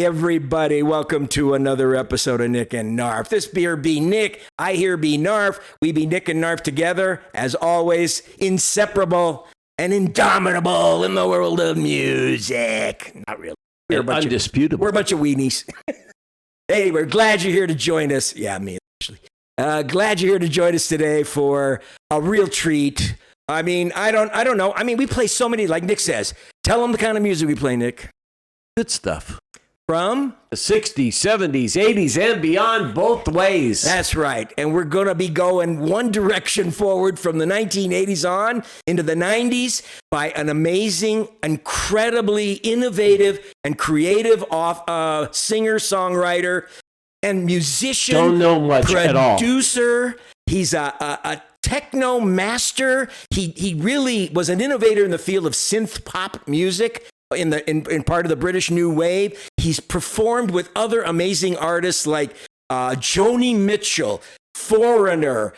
everybody. Welcome to another episode of Nick and Knarf. This beer be Nick, I here be Knarf. We be Nick and Knarf together, as always, inseparable and indomitable in the world of music. Not really. We're undisputable. We're a bunch of weenies. Hey, we're glad you're here to join us. Yeah, me actually. Glad you're here to join us today for a real treat. I mean, I don't know. I mean, we play so many, like Nick says. Tell them the kind of music we play, Nick. Good stuff. From? The 60s, 70s, 80s, and beyond, both ways. That's right. And we're going to be going one direction forward from the 1980s on into the 90s by an amazing, incredibly innovative and creative singer-songwriter and musician. Don't know much at all. Producer. He's a techno master. He really was an innovator in the field of synth pop music. In part of the British New Wave. He's performed with other amazing artists like Joni Mitchell, Foreigner,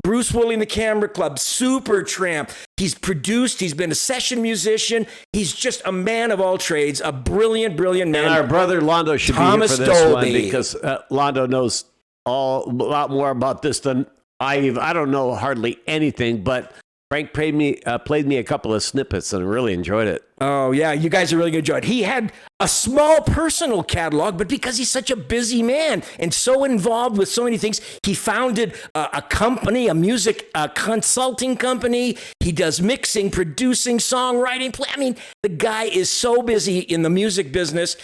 Bruce Woolley and the Camera Club, Supertramp. He's produced, he's been a session musician. He's just a man of all trades, a brilliant, brilliant man. And our brother Londo should Thomas be here for this Dolby. one because Londo knows a lot more about this than I don't know hardly anything, but Frank played me a couple of snippets and I really enjoyed it. Oh, yeah, you guys are really going to enjoy it. He had a small personal catalog, but because he's such a busy man and so involved with so many things, he founded a company, a music consulting company. He does mixing, producing, songwriting. I mean, the guy is so busy in the music business,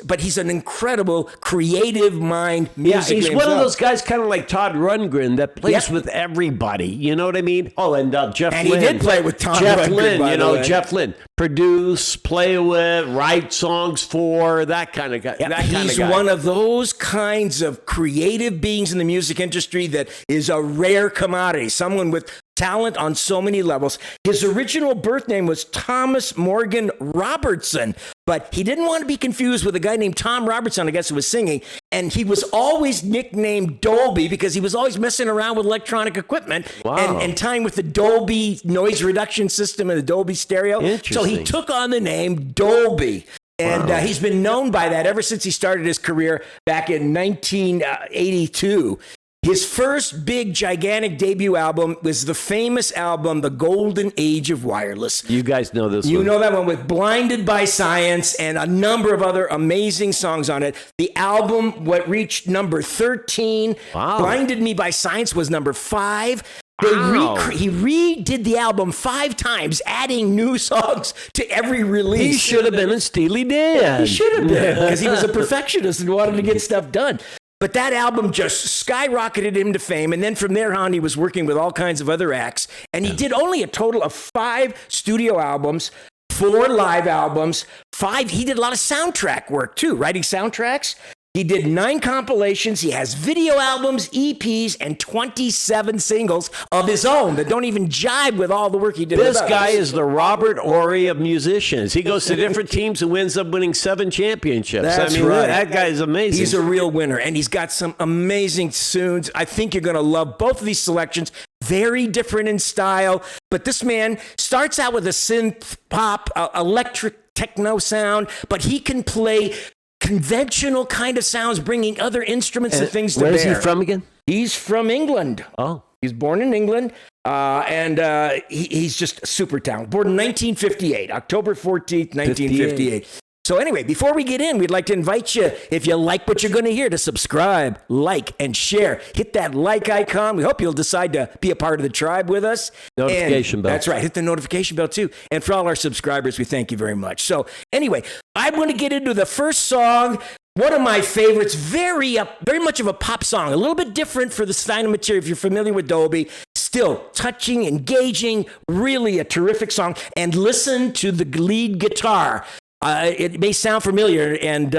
but he's an incredible creative mind musically. Yeah, he's one of those guys kind of like Todd Rundgren that plays with everybody. You know what I mean? Oh, and Jeff Lynne. And he did play with Todd Rundgren, Jeff Lynne. Produce, play with, write songs for, that kind of guy. Yeah, he's one of those kinds of creative beings in the music industry that is a rare commodity, someone with talent on so many levels. His original birth name was Thomas Morgan Robertson, but he didn't want to be confused with a guy named Tom Robertson, I guess, who was singing. And he was always nicknamed Dolby because he was always messing around with electronic equipment and tying with the Dolby noise reduction system and the Dolby stereo. So he took on the name Dolby. And he's been known by that ever since he started his career back in 1982. His first big, gigantic debut album was the famous album, The Golden Age of Wireless. You guys know this one. You know that one with Blinded by Science and a number of other amazing songs on it. The album, what reached number 13. Wow. Blinded Me by Science was number 5. He redid the album 5 times, adding new songs to every release. He should have been in Steely Dan. He should have been, because he was a perfectionist and wanted to get stuff done. But that album just skyrocketed him to fame. And then from there on, he was working with all kinds of other acts. And he did only a total of 5 studio albums, 4 live albums, 5. He did a lot of soundtrack work, too, writing soundtracks. He did 9 compilations. He has video albums, EPs, and 27 singles of his own that don't even jibe with all the work he did. This guy is the Robert Horry of musicians. He goes to different teams and ends up winning 7 championships. That's right. That guy is amazing. He's a real winner, and he's got some amazing tunes. I think you're going to love both of these selections. Very different in style, but this man starts out with a synth pop, electric techno sound, but he can play conventional kind of sounds, bringing other instruments and things to bear. Where is he from again? He's from England. Oh. He's born in England, and he's just super talented. Born in 1958, October 14th, 1958. So anyway, before we get in, we'd like to invite you, if you like what you're going to hear, to subscribe, like, and share. Hit that like icon. We hope you'll decide to be a part of the tribe with us. Notification bell. That's right. Hit the notification bell, too. And for all our subscribers, we thank you very much. So anyway, I'm going to get into the first song. One of my favorites, very much of a pop song, a little bit different for the style of material if you're familiar with Dolby. Still touching, engaging, really a terrific song. And listen to the lead guitar. It may sound familiar, and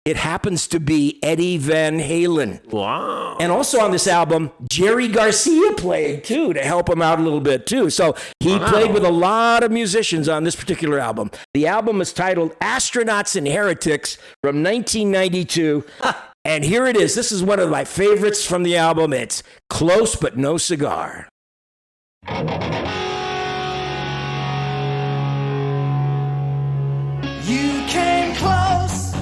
it happens to be Eddie Van Halen. Wow. And also on this album, Jerry Garcia played, too, to help him out a little bit, too. So he played with a lot of musicians on this particular album. The album is titled Astronauts and Heretics from 1992. And here it is. This is one of my favorites from the album. It's Close But No Cigar. You came close,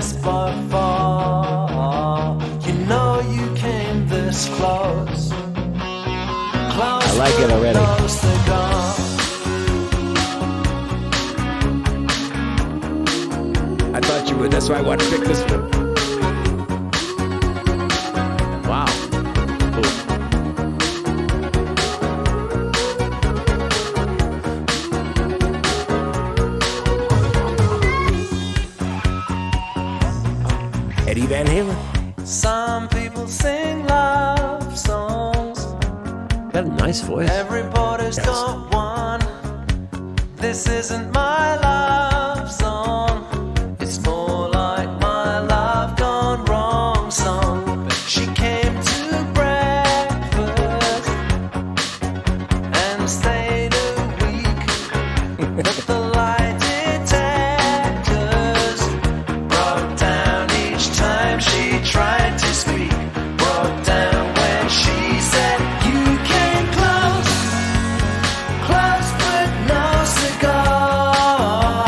missed by far. You know you came this close. I like it already. No cigar. I thought you would. That's why I wanted to pick this one. Wow. Cool. Eddie Van Halen. Some people sing love songs. Got a nice voice. Everybody's got one. This isn't my love song. It's more like my love gone wrong song. But she came to breakfast and stayed a week. But the lie detectors broke down each time she tried to speak. Broke down when she said, "You came close, close but no cigar.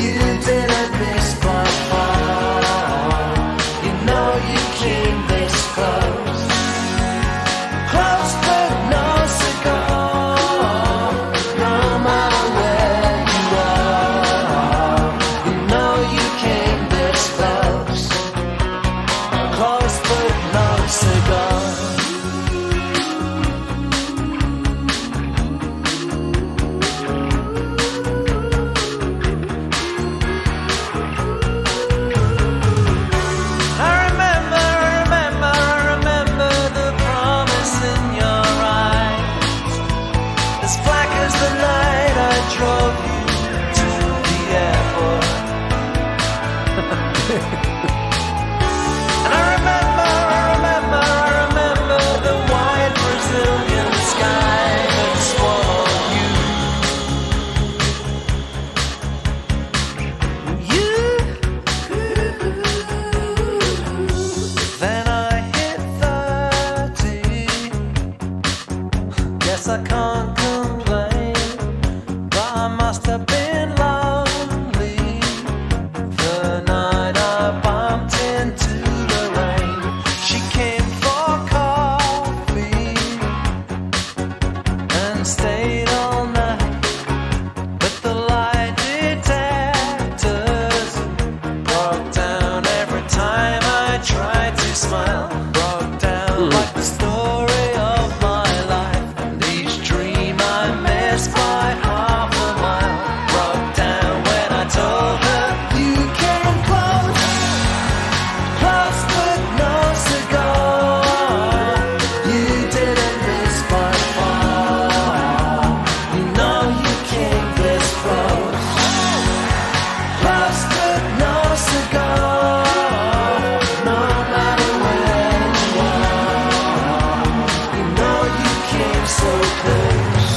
You didn't miss by far. You know you came this close, close but no cigar. No matter where you are, you know you came this close, close but no cigar." I remember the promise in your eyes. As black as the night I drove you to the airport. And I remember the wide Brazilian sky that swallowed you. Then I hit 30. Guess I can't complain, but I must have been lonely the night I bumped into Lorraine. She came for coffee and stayed all night, but the lie detectors broke down every time I tried to smile. Broke down like the story of my life, and each dream I missed by half a mile. Broke down when I told her you came close, close but no cigar. You didn't miss by far. You know you came this close, close but no cigar. No matter where you are, you know you came so close,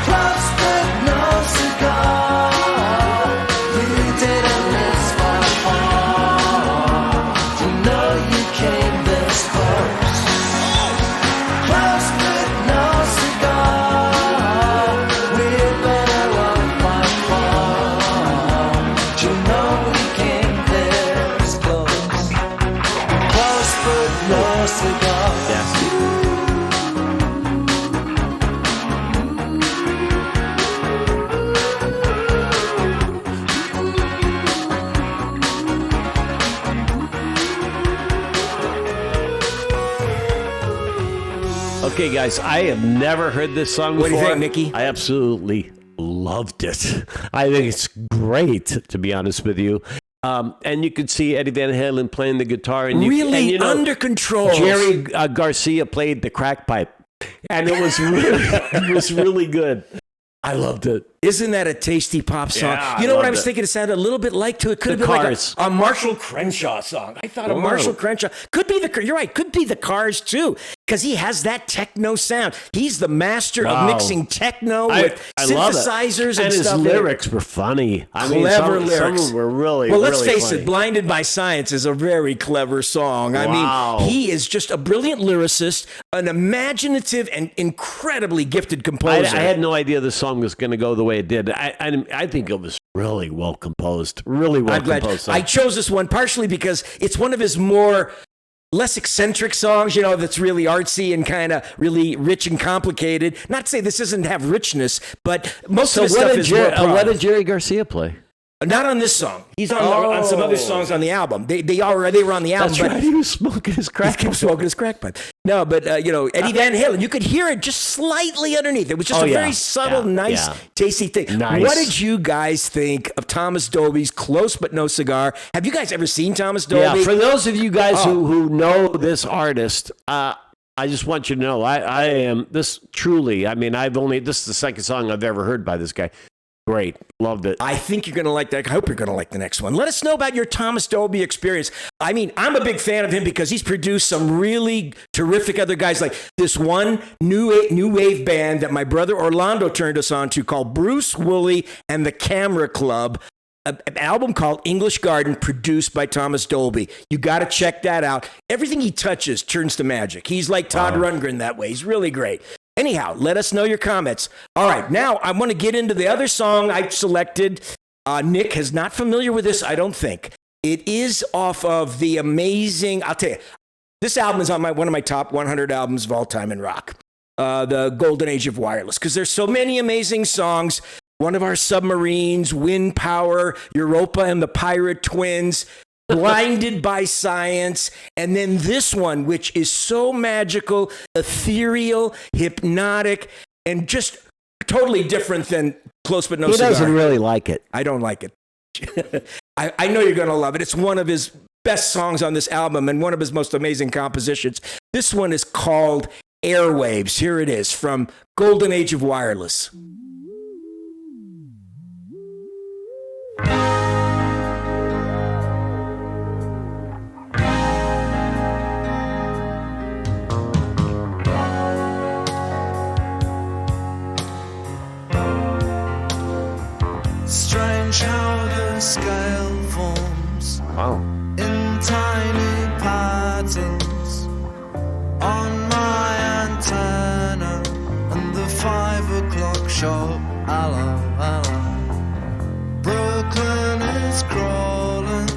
close but no cigar. You didn't miss by far. You know you came this close, close but no cigar. We're better off by far. You know we came this close, close but no cigar. Okay, guys, I have never heard this song before. What do you think, Nikki? I absolutely loved it. I think it's great, to be honest with you. And you could see Eddie Van Halen playing the guitar. And Really under control. Jerry Garcia played the crack pipe. And it was really good. I loved it. Isn't that a tasty pop song? Yeah, You know I what I loved was it. thinking? It sounded a little bit like to it. Could have The been Cars. like a Marshall Crenshaw song. I thought a Whoa. Marshall Crenshaw could be the. You're right. Could be the Cars too, because he has that techno sound. He's the master of Wow. mixing techno with I love it. synthesizers and his stuff. lyrics were funny. I mean, Clever some lyrics. of them were really, Well, let's really face funny. it, Blinded by Science is a very clever song. I Wow. mean, he is just a brilliant lyricist, an imaginative and incredibly gifted composer. I had no idea the song was going to go the way way it did. I think it was really well composed. Really well composed. I chose this one partially because it's one of his more less eccentric songs, that's really artsy and kind of really rich and complicated. Not to say this doesn't have richness, but most of his stuff is more what did Jerry Garcia play? Not on this song. He's on some other songs on the album. They were on the album. That's right. He was smoking his crack. He kept smoking his crack pipe. No, but Eddie Van Halen, you could hear it just slightly underneath. It was just a very subtle, nice, tasty thing. Nice. What did you guys think of Thomas Dolby's "Close But No Cigar"? Have you guys ever seen Thomas Dolby? Yeah. For those of you guys who know this artist, I just want you to know I am this truly. I mean, this is the second song I've ever heard by this guy. Great. Loved it. I think you're going to like that. I hope you're going to like the next one. Let us know about your Thomas Dolby experience. I mean, I'm a big fan of him because he's produced some really terrific other guys, like this one new wave band that my brother Orlando turned us on to called Bruce Woolley and the Camera Club, an album called English Garden, produced by Thomas Dolby. You got to check that out. Everything he touches turns to magic. He's like Todd Rundgren that way. He's really great. Anyhow, let us know your comments. All right, now I want to get into the other song I selected. Nick is not familiar with this, I don't think. It is off of the amazing, I'll tell you, this album is on one of my top 100 albums of all time in rock, the Golden Age of Wireless, because there's so many amazing songs. One of Our Submarines, Wind Power, Europa and the Pirate Twins, Blinded by Science, and then this one, which is so magical, ethereal, hypnotic, and just totally different than Close But No Cigar. He doesn't really like it. I don't like it. I know you're going to love it. It's one of his best songs on this album and one of his most amazing compositions. This one is called Airwaves. Here it is from Golden Age of Wireless. Strange how the scale forms in tiny patterns on my antenna and the 5 o'clock show. Hello, hello. Brooklyn is crawling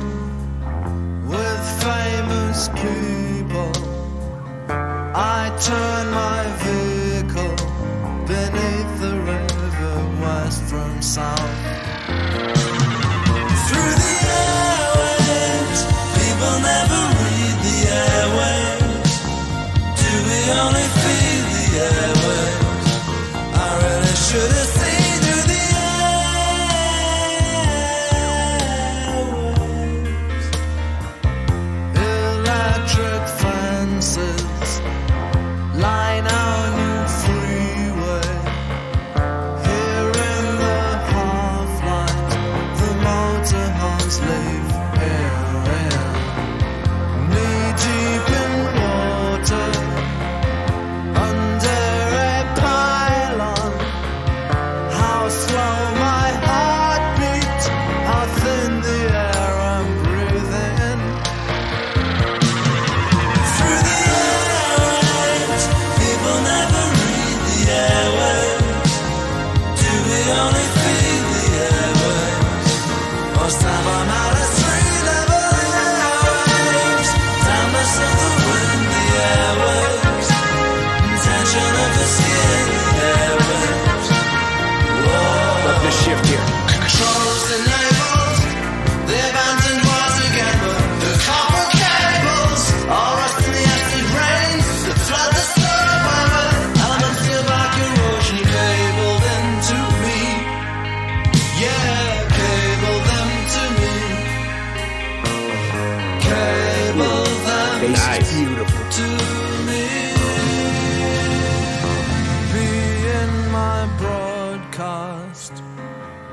with famous people. I turn my vehicle beneath the river west from south. Through the airwaves, people never read the airwaves. Do we only feel the airwaves? I really should have seen through the airwaves. Electric fences line our new freeway. Here in the half-light, the motorhomes leave here, knee-deep in water, under a pylon. How slow my heart beats, how thin the air I'm breathing. Through the airwaves, people never read the airwaves. Do we only feel the airwaves? Most time I'm out of 3-level airwaves. Timeless of the wind, the airwaves. Tension of the skin, the airwaves. Whoa. Love this shift here. Controls enabled, the abandoned wars again, but the copper cables are rusting the acid rains that flood the server. Elements of like erosion cabled into me. Yeah, cable them to me. Cable them Bass is beautiful. to me. Be in my broadcast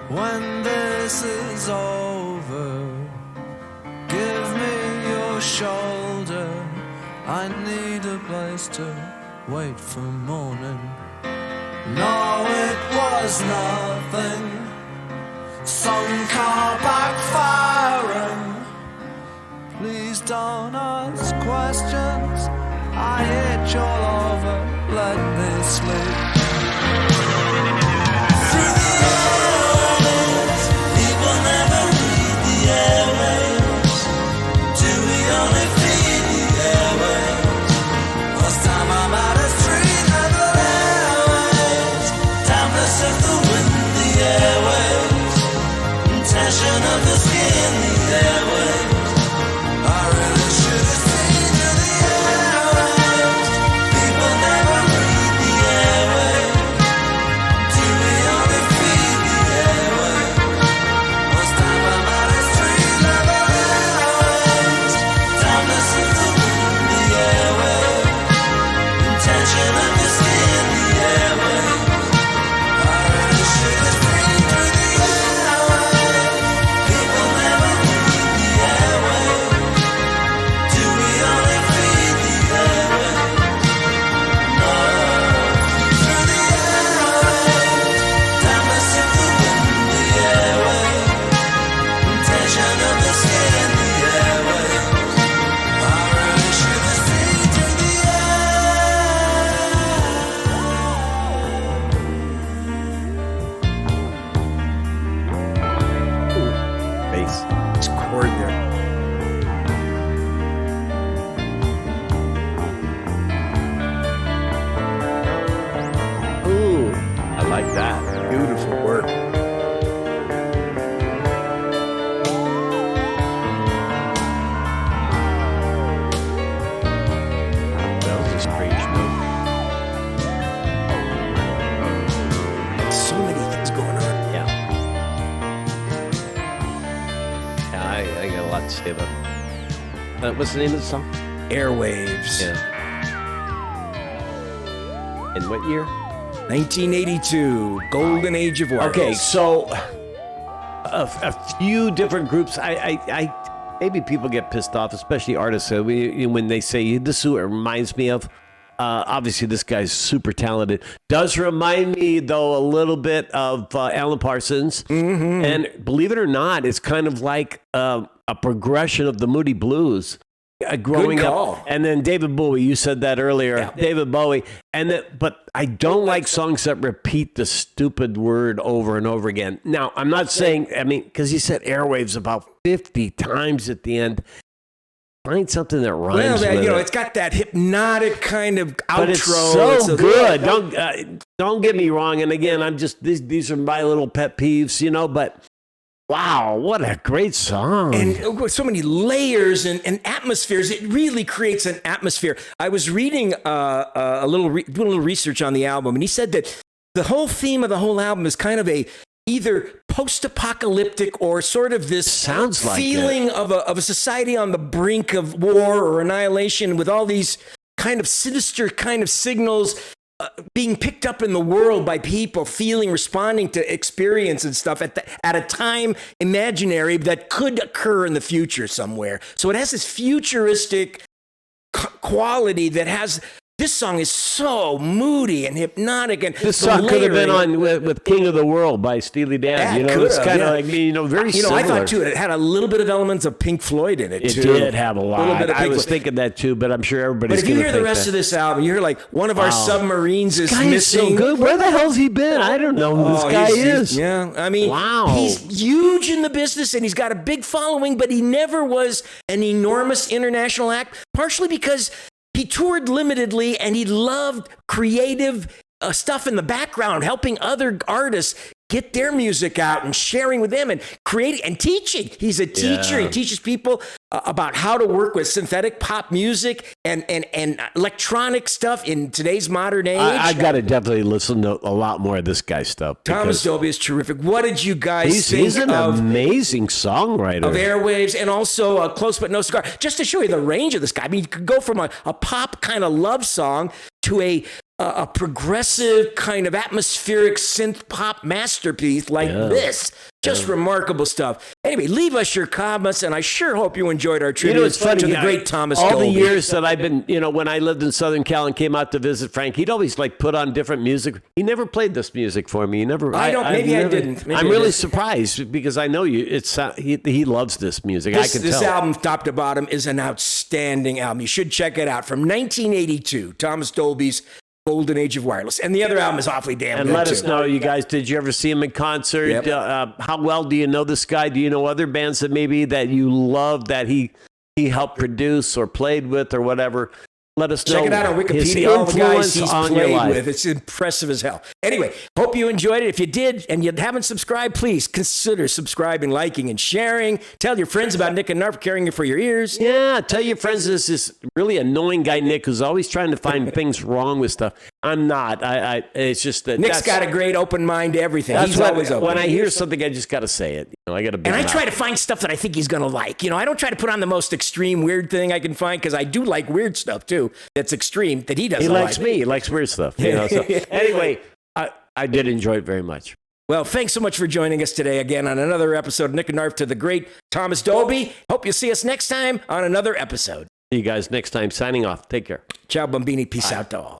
when this is over. Give me your shoulder. I need a place to wait for morning. No, it was nothing. Some car backfiring. Please don't ask questions. I itch all over. Let me sleep. Through the airwaves. Tension of the skin, the airwaves. I really should have seen through the airwaves. People never read the airwaves. Do we only feed the airwaves? Must time I'm out of street level airwaves. Time to see the wind, the airwaves. Tension of the skin, the airwaves. I really should have seen through the airwaves. People never read the airwaves. Do we only feed the airwaves? No, through the airwaves. Time to sip the wind, the airwaves. Tension of the skin, the airwaves. I really should have seen through the Bass. It's chord there. Ooh, I like that. Beautiful work. That was a strange note. So many things going on. Yeah. Yeah, I got a lot to say about it. What's the name of the song? Airwaves. Yeah. In what year? 1982, Golden Age of Wireless. Okay, so a few different groups. I maybe people get pissed off, especially artists, when they say this is who it reminds me of. Obviously, this guy's super talented. Does remind me though a little bit of Alan Parsons, and believe it or not, it's kind of like a progression of the Moody Blues. Growing Good call. up, and then David Bowie. You said that earlier, Yeah. David Bowie. But I don't like songs that repeat the stupid word over and over again. Now, I'm not saying. I mean, because he said airwaves about 50 times at the end. Find something that rhymes. Well, with you know, it. it's got that hypnotic kind of outro. But it's so It's a- good. Don't get me wrong. And again, I'm just these are my little pet peeves, But wow, what a great song! And so many layers and atmospheres. It really creates an atmosphere. I was reading doing a little research on the album, and he said that the whole theme of the whole album is kind of a either post-apocalyptic or sort of this Sounds like feeling of a society on the brink of war or annihilation, with all these kind of sinister kind of signals being picked up in the world by people responding to experience and stuff at a time imaginary that could occur in the future somewhere. So it has this futuristic quality that has. This song is so moody and hypnotic, and this song could have been on with "King of the World" by Steely Dan. Yeah, It's kind of like very similar. I thought too. It had a little bit of elements of Pink Floyd in it. It too. did have a lot. Little bit of I Pink was Floyd. thinking that too, but I'm sure everybody's. But if you gonna hear the think rest that. of this album, you hear like one of our submarines is This guy is missing. so good. Where the hell's he been? I don't know who this guy is. Yeah, I mean, Wow. he's huge in the business and he's got a big following, but he never was an enormous international act, partially because he toured limitedly and he loved creative stuff in the background, helping other artists get their music out and sharing with them and creating and teaching. He's a teacher. Yeah. He teaches people about how to work with synthetic pop music and electronic stuff in today's modern age. I got to definitely listen to a lot more of this guy's stuff. Thomas because Dolby is terrific. What did you guys think he's an of amazing songwriter. Airwaves and also Close But No Cigar? Just to show you the range of this guy. I mean, you could go from a pop kind of love song to a progressive kind of atmospheric synth pop masterpiece like this. Just remarkable stuff. Anyway, leave us your comments, and I sure hope you enjoyed our tribute it's funny, to the great Thomas all Dolby. the years that I've been, when I lived in Southern Cal and came out to visit Frank, he'd always put on different music. He never played this music for me. He never. I don't. Maybe I didn't. Maybe I'm I really didn't. surprised because I know you. He loves this music. I can This tell. album, top to bottom, is an outstanding album. You should check it out. From 1982, Thomas Dolby's Golden Age of Wireless. And the other album is awfully damn And good, let too. us know, you guys, did you ever see him in concert? Yep. How well do you know this guy? Do you know other bands that maybe that you love that he helped produce or played with or whatever? let us know. Check it out on his Wikipedia. All the guys influence he's on your played life. with. It's impressive as hell. Anyway, hope you enjoyed it. If you did and you haven't subscribed, please consider subscribing, liking, and sharing. Tell your friends about Nick and Knarf caring for your ears. Yeah, tell your friends this really annoying guy Nick who's always trying to find things wrong with stuff. I'm not. It's just that Nick's got a great open mind to everything. That's He's always open. when I hear something, I just got to say it. I got to. And I try to find stuff that I think he's going to like. I don't try to put on the most extreme weird thing I can find because I do like weird stuff too. That's extreme that he doesn't He likes like. me. He likes weird stuff. So anyway, I did enjoy it very much. Well, thanks so much for joining us today again on another episode of Nick and Knarf to the great Thomas Dolby. Hope you'll see us next time on another episode. See you guys next time. Signing off. Take care. Ciao, Bambini. Peace out to all.